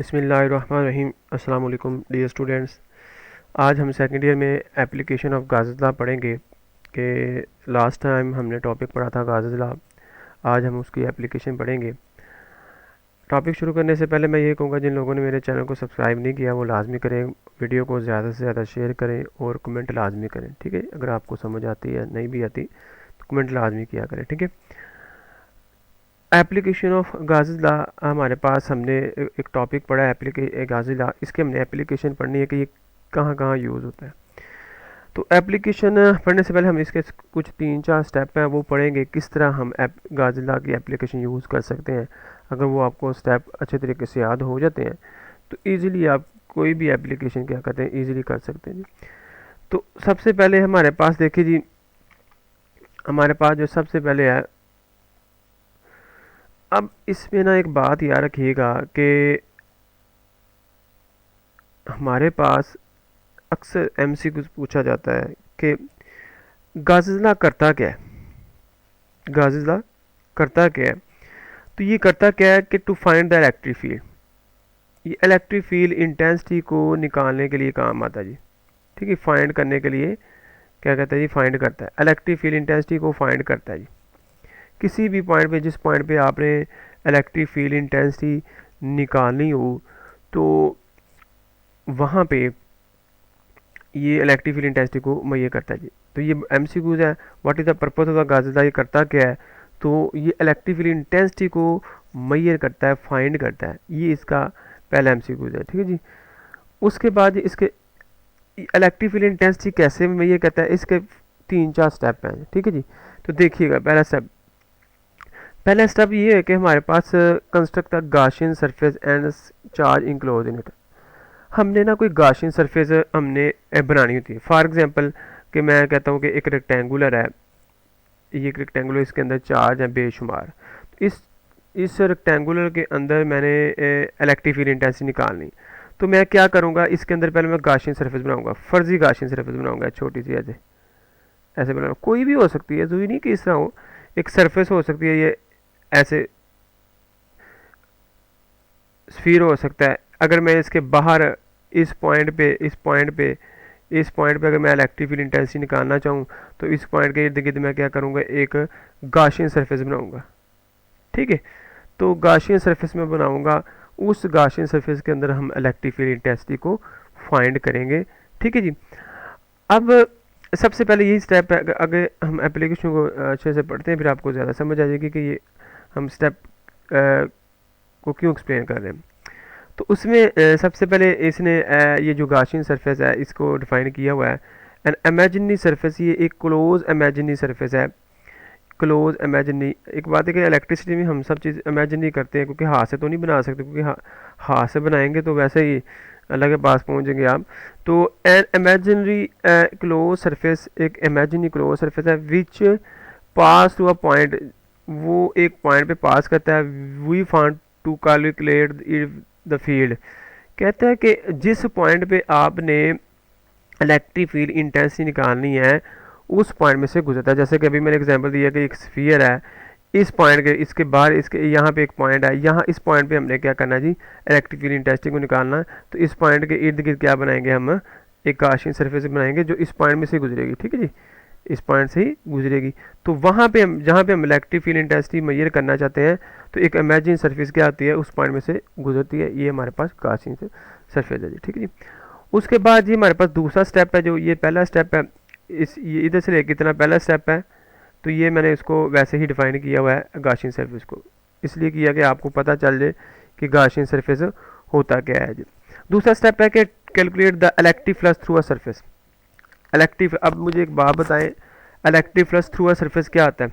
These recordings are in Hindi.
बिस्मिल्लाहिर्रहमानिर्रहीम। अस्सलाम वालेकुम डियर स्टूडेंट्स। आज हम सेकंड ईयर में एप्लीकेशन ऑफ गाज़िला पढ़ेंगे कि लास्ट टाइम हमने टॉपिक पढ़ा था गाज़िला। आज हम उसकी एप्लीकेशन पढ़ेंगे। टॉपिक शुरू करने से पहले मैं ये कहूँगा जिन लोगों ने मेरे चैनल को सब्सक्राइब नहीं किया वो लाजमी करें, वीडियो को ज़्यादा से ज़्यादा शेयर करें और कमेंट लाजमी करें। ठीक है, अगर आपको समझ आती है नहीं भी आती तो कमेंट लाजमी किया करें। ठीक है, एप्लीकेशन ऑफ गाज़िला हमारे पास हमने एक टॉपिक पढ़ा है गाज़िला। इसके हमने एप्लीकेशन पढ़नी है कि ये कहाँ कहाँ यूज़ होता है। तो एप्लीकेशन पढ़ने से पहले हम इसके कुछ 3-4 स्टेप हैं वो पढ़ेंगे, किस तरह हम गाज़िला की एप्लीकेशन यूज़ कर सकते हैं। अगर वो आपको स्टेप अच्छे तरीके से याद हो जाते हैं तो ईज़िली आप कोई भी एप्लीकेशन क्या करते हैं ईज़िली कर सकते हैं जी। तो सबसे पहले हमारे पास देखिए जी, हमारे पास जो सबसे पहले है, अब इसमें ना एक बात याद रखिएगा कि हमारे पास अक्सर एमसीक्यू पूछा जाता है कि गाज़िला करता क्या है, गाज़िला करता क्या है। तो ये करता क्या है कि to find the electric field, ये इलेक्ट्रिक फील्ड इंटेंसिटी को निकालने के लिए काम आता है जी। ठीक है, फाइंड करने के लिए क्या कहता है जी, फाइंड करता है, इलेक्ट्रिक फील्ड इंटेंसिटी को फाइंड करता है जी। किसी भी पॉइंट पे, जिस पॉइंट पे आपने इलेक्ट्रिक फील्ड इंटेंसिटी निकालनी हो तो वहाँ पे ये इलेक्ट्रिक फील्ड इंटेंसिटी को मुहैया करता है जी। तो ये एमसीक्यूज है, what is the purpose of the गाज़िला, ये करता क्या है। तो ये इलेक्ट्रिक फील्ड इंटेंसिटी को मुहैया करता है, फाइंड करता है, ये इसका पहला एमसीक्यूज है। ठीक है जी। उसके बाद इसके इलेक्ट्रिक फील्ड इंटेंसिटी कैसे मुहैया करता है, इसके 3-4 स्टेप हैं। ठीक है जी। तो देखिएगा, पहला स्टेप ये है कि हमारे पास construct the Gaussian surface and charge enclose in it. हमने ना कोई गाशियन सरफेस हमने बनानी होती है। फॉर एग्जांपल कि मैं कहता हूँ कि एक रेक्टेंगुलर है, ये एक रेक्टेंगुलर, इसके अंदर चार्ज है बेशुमार। तो इस रेक्टेंगुलर के अंदर मैंने इलेक्ट्रिक फील्ड इंटेंसिटी निकालनी। तो मैं क्या करूँगा, इसके अंदर पहले मैं गाशियन सरफेस बनाऊंगा, फर्जी गाशियन सरफेस बनाऊंगा, छोटी सी ऐसे बनाऊंगा। कोई भी हो सकती है, जरूरी नहीं कि इस तरह हो, एक सरफेस हो सकती है, ये ऐसे स्फीयर हो सकता है। अगर मैं इसके बाहर इस पॉइंट पे अगर मैं इलेक्ट्रिक फील्ड इंटेंसिटी निकालना चाहूँ तो इस पॉइंट के इर्द गिर्द मैं क्या करूँगा, एक गाशियन सरफेस बनाऊँगा। ठीक है, तो गाशियन सरफेस में बनाऊँगा, उस गाशियन सरफेस के अंदर हम इलेक्ट्रिक फील्ड इंटेंसिटी को फाइंड करेंगे। ठीक है जी। अब सबसे पहले यही स्टेप है। अगर हम एप्लीकेशन को अच्छे से पढ़ते हैं फिर आपको ज़्यादा समझ आ जाएगी कि ये हम स्टेप को क्यों एक्सप्लेन कर रहे हैं। तो उसमें सबसे पहले इसने ये जो गाशियन सरफेस है इसको डिफाइन किया हुआ है। एन इमेजिनरी सरफेस, ये एक क्लोज इमेजिनरी सरफेस है। क्लोज इमेजिनरी, एक बात है कि इलेक्ट्रिसिटी में हम सब चीज़ इमेजिनरी करते हैं क्योंकि हाथ से तो नहीं बना सकते, क्योंकि हाथ से बनाएंगे तो वैसे ही अल्लाह के पास पहुंचेंगे आप। तो एन इमेजिनरी क्लोज सरफेस, एक इमेजिनरी क्लोज सरफेस है विच पास टू अ पॉइंट, वो एक पॉइंट पे पास करता है। We found to calculate the field, कहता है कि जिस पॉइंट पे आपने इलेक्ट्रिक फील्ड इंटेंसिटी निकालनी है उस पॉइंट में से गुजरता है। जैसे कि अभी मैंने एग्जांपल दिया कि एक स्फीयर है, इस पॉइंट के इसके बाहर इसके यहाँ पे एक पॉइंट है, यहाँ इस पॉइंट पे हमने क्या करना है जी, इलेक्ट्रिक फील्ड इंटेंसिटी को निकालना है। तो इस पॉइंट के इर्द गिर्द क्या बनाएंगे, हम एक गाशियन सरफेस बनाएंगे जो इस पॉइंट में से गुजरेगी। ठीक है जी, इस पॉइंट से ही गुजरेगी। तो वहाँ पे हम जहाँ पे हम इलेक्ट्रिक फील्ड इंटेंसिटी मेजर करना चाहते हैं तो एक इमेजिन सरफेस क्या आती है, उस पॉइंट में से गुजरती है। ये हमारे पास गाशियन सरफेस है जी। ठीक है जी। उसके बाद ये हमारे पास दूसरा स्टेप है, जो ये पहला स्टेप है, ये इधर से लेकर इतना पहला स्टेप है। तो ये मैंने इसको वैसे ही डिफाइन किया हुआ है गाशियन सरफेस को, इसलिए किया कि आपको पता चल जाए कि गाशियन सरफेस होता क्या है जी। दूसरा स्टेप है कि calculate the electric flux through a surface. अब मुझे एक बात बताएं, electric flux through a surface क्या आता है।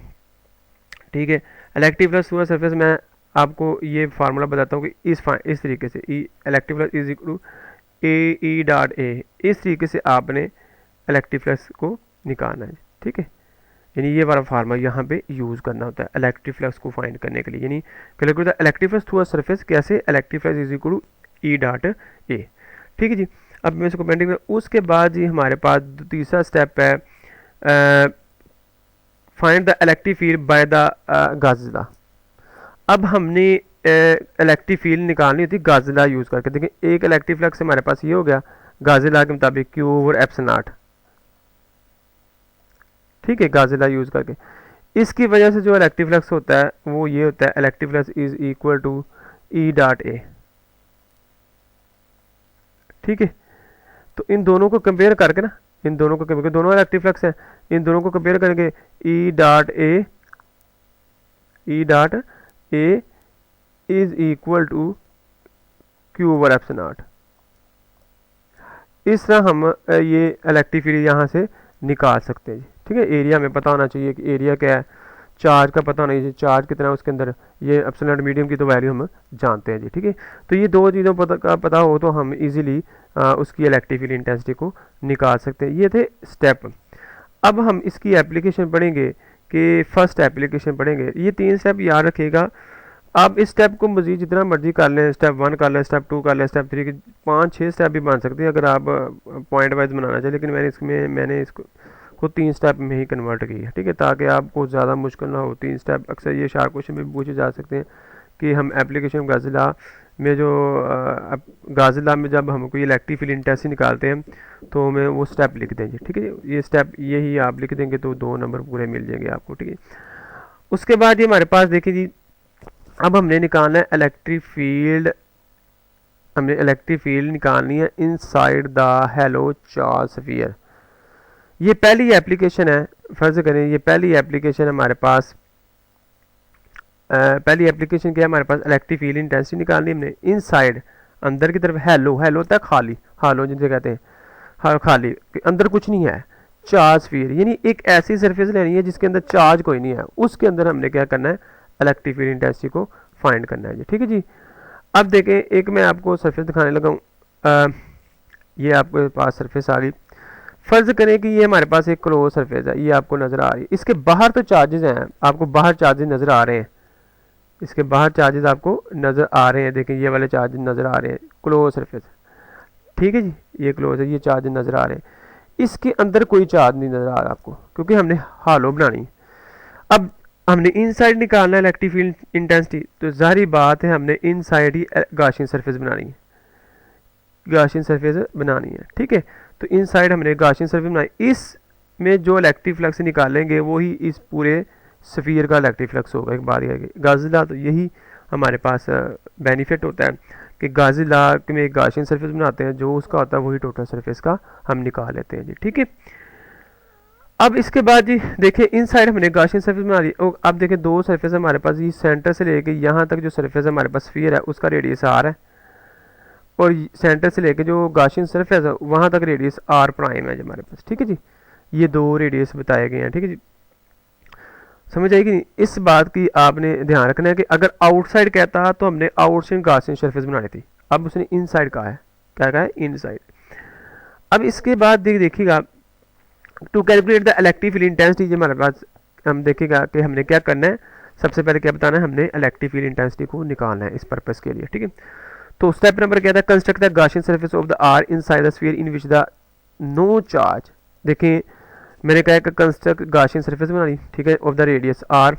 ठीक है, electric flux through a surface मैं आपको ये फार्मूला बताता हूँ कि इस तरीके से electric flux is equal to A dot A, इस तरीके से आपने इलेक्ट्रिक फ्लक्स को निकालना है। ठीक है, यानी ये वाला फार्मूला यहाँ पे यूज़ करना होता है इलेक्ट्रिक फ्लक्स को फाइंड करने के लिए। यानी calculate the electric flux through a surface, कैसे, electric flux is equal to E dot A. ठीक है जी। अब मैं इसको पेंटिंग में, उसके बाद जी हमारे पास तीसरा स्टेप है find the electric field by the गाज़िला। अब हमने इलेक्ट्रिक फील्ड निकालनी होती है गाजिला यूज़ करके। देखिए एक इलेक्ट्रिक फ्लक्स हमारे पास ये हो गया गाजिला के मुताबिक क्यू ओवर एप्सिलॉन नॉट, ठीक है, गाजिला यूज़ करके। इसकी वजह से जो इलेक्ट्रिक फ्लक्स होता है वो ये होता है, electric flux is equal to E dot A, ठीक है। तो इन दोनों को कंपेयर करके ना, इन दोनों को कंपेयर, दोनों इलेक्ट्रिक फ्लक्स हैं, इन दोनों को कंपेयर करके E dot A is equal to Q over epsilon naught. इस तरह हम ये इलेक्ट्रिक फील्ड यहाँ से निकाल सकते हैं जी, ठीक है। एरिया हमें पता होना चाहिए कि एरिया क्या है, चार्ज का पता होना चाहिए, चार्ज कितना है उसके अंदर, ये एप्सिलॉन मीडियम की तो वैल्यू हम जानते हैं जी, ठीक है। तो ये दो चीज़ों का पता हो तो हम इजीली उसकी इलेक्ट्रिक फील्ड इंटेंसिटी को निकाल सकते हैं। ये थे स्टेप। अब हम इसकी एप्लीकेशन पढ़ेंगे कि फर्स्ट एप्लीकेशन पढ़ेंगे। ये 3 स्टेप याद रखिएगा। आप इस स्टेप को मज़ीद जितना मर्जी कर लें, स्टेप 1 कर लें, स्टेप 2 कर लें, स्टेप 3 के 5-6 स्टेप भी बन सकते हैं अगर आप पॉइंट वाइज बनाना चाहिए, लेकिन मैंने इसको को 3 स्टेप में ही कन्वर्ट किया, ठीक है, ताकि आपको ज़्यादा मुश्किल ना हो। 3 स्टेप अक्सर ये शार्प क्वेश्चन में पूछे जा सकते हैं कि हम एप्लीकेशन गाजिला में जो गाजिला में जब हम कोई इलेक्ट्रिक फील्ड इंटेंसिटी निकालते हैं तो हमें वो स्टेप लिख देंगे, ठीक है। ये स्टेप यही आप लिख देंगे तो 2 नंबर पूरे मिल जाएंगे आपको, ठीक है। उसके बाद ये हमारे पास देखिए जी, अब हमने निकालना है इलेक्ट्रिक फील्ड, हमने इलेक्ट्रिक फील्ड निकालनी है inside the hello charge sphere. ये पहली एप्लीकेशन है, फर्ज करें ये पहली एप्लीकेशन हमारे पास, पहली एप्लीकेशन क्या है हमारे पास, इलेक्ट्रिक फील्ड इंटेंसिटी निकालनी हमने इनसाइड, अंदर की तरफ, हेलो होता है खाली, हालो जिनसे कहते हैं, हाँ खाली, अंदर कुछ नहीं है, चार्ज स्फीयर, यानी एक ऐसी सरफेस लेनी है जिसके अंदर चार्ज कोई नहीं है, उसके अंदर हमने क्या करना है, इलेक्ट्रिक फील्ड इंटेंसिटी को फाइंड करना है जी, ठीक है जी। अब देखें एक मैं आपको सरफेस दिखाने लगा हूँ, ये आपके पास सरफेस आ गई। फर्ज करें कि ये हमारे पास एक क्लोज सरफेस है, ये आपको नज़र आ रही है, इसके बाहर तो चार्जेस हैं, आपको बाहर चार्जेस नज़र आ रहे हैं, इसके बाहर चार्जेस आपको नज़र आ रहे हैं, देखें ये वाले चार्जेस नज़र आ रहे हैं, क्लोज सरफेस, ठीक है जी, ये क्लोज है, ये चार्जेस नज़र आ रहे हैं। इसके अंदर कोई चार्ज नहीं नज़र आ रहा आपको, क्योंकि हमने हालो बनानी है। अब हमने इनसाइड निकालना है इलेक्ट्रिक फील्ड इंटेंसिटी, तो जाहिर बात है हमने इनसाइड ही गाशियन सरफेस बनानी है, गाशियन सरफेस बनानी है, ठीक है। तो इनसाइड हमने गाशियन सरफेस बनाई, इसमें जो इलेक्ट्रिक फ्लक्स निकालेंगे वही इस पूरे स्फीयर का इलेक्ट्रिक फ्लक्स होगा। एक बात है गाजिला, तो यही हमारे पास बेनिफिट होता है कि गाजिला में एक गाशियन सरफेस बनाते हैं, जो उसका होता है वही टोटल सरफेस का हम निकाल लेते हैं जी, ठीक है। अब इसके बाद जी देखिए इनसाइड हमने गाशियन सरफेस बना दी। अब देखिए 2 सरफेस हमारे पास, ये सेंटर से लेके यहाँ तक जो सरफेस हमारे पास स्फीयर है उसका रेडियस आर है, और सेंटर से लेके जो गाशियन सरफेस है वहाँ तक रेडियस आर प्राइम है जी हमारे पास, ठीक है जी। ये 2 रेडियस बताए गए हैं, ठीक है जी, समझ आएगी नहीं। इस बात की आपने ध्यान रखना है कि अगर आउटसाइड कहता तो हमने आउटसाइड गाशियन सरफेस बनाई थी, अब उसने इनसाइड कहा है, क्या कहा है, इनसाइड। अब इसके बाद देखिएगा to calculate the electric field intensity, हमारे पास हम देखेगा कि हमने क्या करना है, सबसे पहले क्या बताना है, हमने इलेक्ट्रिक फील्ड इंटेंसिटी को निकालना है इस पर्पस के लिए, ठीक है। तो स्टेप नंबर क्या था, construct the Gaussian surface of the R inside the sphere in which the no charge. देखें मैंने कहा कि कंस्ट्रक्ट गाशियन सरफेस बनानी, ठीक है, ऑफ द रेडियस आर।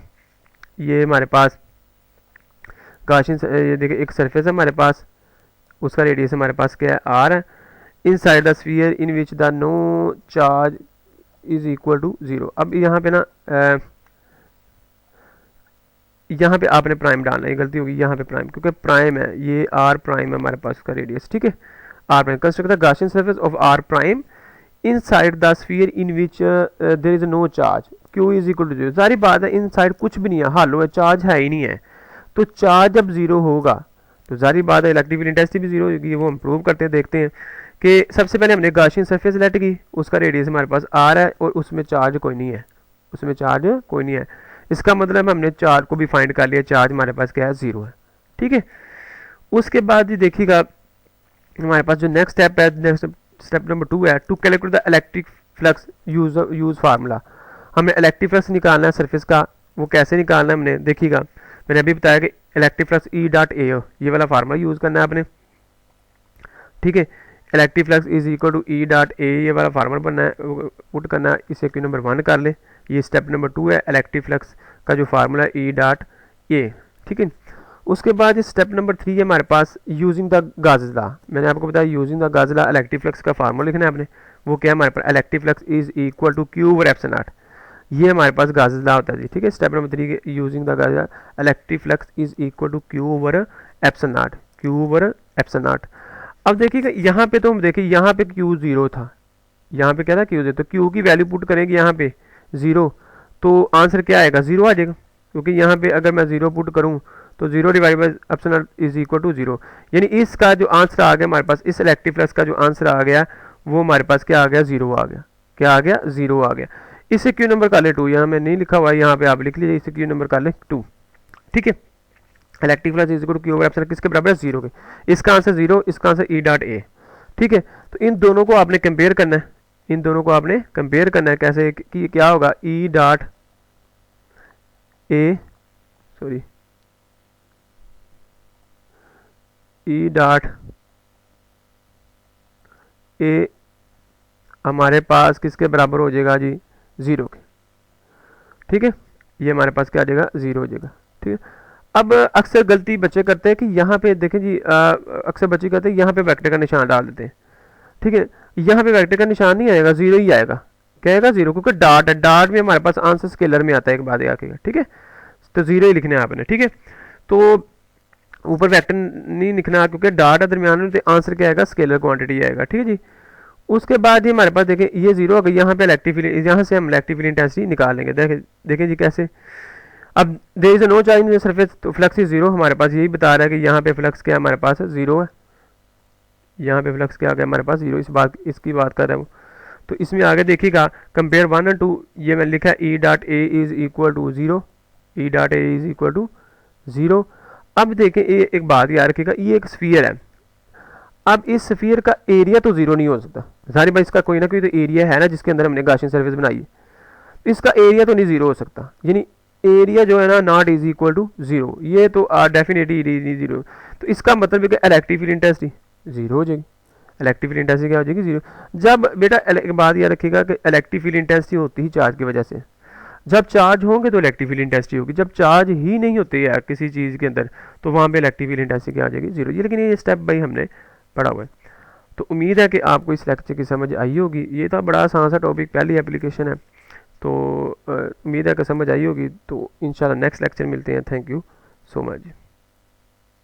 ये हमारे पास गाशियन, ये देखिए एक सरफेस है हमारे पास, उसका रेडियस हमारे पास क्या है, आर है, inside the sphere in which the no charge is equal to 0। अब यहाँ पे ना यहाँ पे आपने प्राइम डालना है, गलती होगी यहाँ पे प्राइम, क्योंकि प्राइम है, ये आर प्राइम है हमारे पास उसका रेडियस, ठीक है। R prime construct the Gaussian surface of R prime inside the sphere in which there is no charge, Q is equal to 0। सारी बात है इनसाइड कुछ भी नहीं है, हालो है, चार्ज है ही नहीं है, तो चार्ज जब 0 होगा तो सारी बात है इलेक्ट्रिक फील्ड इंटेंसिटी भी 0 होगी। वो हम प्रूव करते हैं, देखते हैं कि सबसे पहले हमने गाशियन सरफेस लेट की, उसका रेडियस हमारे पास आर है और उसमें चार्ज कोई नहीं है, उसमें चार्ज कोई नहीं है, इसका मतलब हमने चार्ज को भी फाइंड कर लिया, चार्ज हमारे पास क्या है, 0 है, ठीक है। उसके बाद देखिएगा हमारे पास जो नेक्स्ट स्टेप है, नेक्स्ट स्टेप नंबर 2 है, to calculate the electric flux use formula. हमें इलेक्ट्रिक फ्लक्स निकालना है सरफेस का, वो कैसे निकालना है हमने देखिएगा, मैंने अभी बताया कि electric flux E dot A, ये वाला फार्मूला यूज़ करना है आपने, ठीक है। Electric flux is equal to E dot A, ये वाला फार्मूला बनना है, पुट करना है, इसे क्यू नंबर 1 कर ले। ये स्टेप नंबर 2 है, इलेक्ट्रिक फ्लक्स का जो फार्मूला ई डॉट ए, ठीक है। उसके बाद स्टेप नंबर 3 है हमारे पास यूजिंग द गाज़ लॉ। मैंने आपको बताया using the Gauss law electric flux का फार्मूला लिखना है आपने। वो क्या है हमारे पास, electric flux is equal to Q over epsilon nought. ये हमारे पास गाज़ लॉ होता है जी, ठीक है। Step number 3 using the Gauss law electric flux is equal to Q over epsilon naught, Q over epsilon naught. अब देखिएगा यहाँ पे, तो हम देखिए यहाँ पे क्यू जीरो था, यहाँ पे क्या था क्यू जीरो, तो क्यू की वैल्यू पुट करेंगे यहाँ पे जीरो, तो आंसर क्या आएगा, जीरो आ जाएगा। क्योंकि यहाँ पे अगर मैं जीरो पुट करूँ तो zero divide by epsilon is equal to zero, यानी इसका जो आंसर आ गया हमारे पास, इस इलेक्ट्रिक फ्लक्स का जो आंसर आ गया वो हमारे पास क्या आ गया, जीरो आ गया। क्या आ गया, जीरो आ गया। इसे क्यू नंबर का ले 2, यहाँ मैं नहीं लिखा हुआ है, यहाँ पे आप लिख लीजिए, इसे क्यू नंबर का ले 2, ठीक है। Electric flux is equal to Q over epsilon किसके बराबर है, जीरो के। इसका आंसर जीरो, इसका आंसर ई डॉट ए, ठीक है। तो इन दोनों को आपने कंपेयर करना है, इन दोनों को आपने कंपेयर करना है कैसे, कि क्या होगा, ई डॉट ए, सॉरी ई डॉट ए हमारे पास किसके बराबर हो जाएगा जी, जीरो के, ठीक है। ये हमारे पास क्या आ जाएगा, जीरो हो जाएगा, ठीक है। अब अक्सर गलती बच्चे करते हैं कि यहाँ पे देखें जी, अक्सर बच्चे करते हैं यहाँ पे वेक्टर का निशान डाल देते हैं, ठीक है। यहाँ पे वेक्टर का निशान नहीं आएगा, जीरो ही आएगा। क्या आएगा, जीरो, क्योंकि डॉट है, डॉट में हमारे पास आंसर स्केलर में आता है एक बात आके, ठीक है। तो जीरो ही लिखना है आपने, ठीक है। तो ऊपर वेक्टर नहीं लिखना क्योंकि डॉट है दरमियान में, तो आंसर क्या आएगा, स्केलर क्वांटिटी आएगा, ठीक है जी। उसके बाद ये हमारे पास देखें ये जीरो अगर यहाँ पे इलेक्ट्रिक फील्ड, यहाँ से हम इलेक्ट्रिक फील्ड इंटेंसिटी निकालेंगे। देखें जी कैसे, अब there is no change in surface, तो फ्लक्स इज जीरो, हमारे पास यही बता रहा है कि यहाँ पे फ्लक्स क्या हमारे पास है, जीरो है। यहाँ पे फ्लक्स क्या आ गया हमारे पास, जीरो, इसकी बात कर रहा है वो। तो इसमें आगे देखिएगा कंपेयर 1 और 2, ये मैंने लिखा है E dot A is equal to zero, E dot A is equal to zero. अब देखें ये एक बात याद रखिएगा, ये एक स्फीयर है। अब इस स्फीयर का एरिया तो जीरो नहीं हो सकता, सारी बात इसका कोई ना कोई तो एरिया है ना जिसके अंदर हमने गाशियन सरफेस बनाई है, तो इसका एरिया तो नहीं जीरो हो सकता, यानी एरिया जो है ना not is equal to zero, ये तो डेफिनेटली नहीं जीरो। तो इसका मतलब है कि इलेक्ट्रिक फील्ड इंटेंसिटी जीरो हो जाएगी। इलेक्ट्रिक फील्ड इंटेंसिटी क्या हो जाएगी, जीरो। जब बेटा एक बात याद रखिएगा कि इलेक्ट्रिक फील्ड इंटेंसिटी होती ही चार्ज की वजह से, जब चार्ज होंगे तो इलेक्ट्रिक फील्ड इंटेंसिटी होगी, जब चार्ज ही नहीं होते यार किसी चीज़ के अंदर तो वहाँ पे इलेक्ट्रिक फील्ड इंटेंसिटी क्या आ जाएगी, जीरो। ये लेकिन ये स्टेप बाई हमने पढ़ा हुआ है। तो उम्मीद है कि आपको इस लेक्चर की समझ आई होगी। ये था बड़ा आसान सा टॉपिक, पहली एप्लीकेशन है, तो उम्मीद है कि समझ आई होगी। तो इंशाल्लाह नेक्स्ट लेक्चर मिलते हैं। Thank you so much.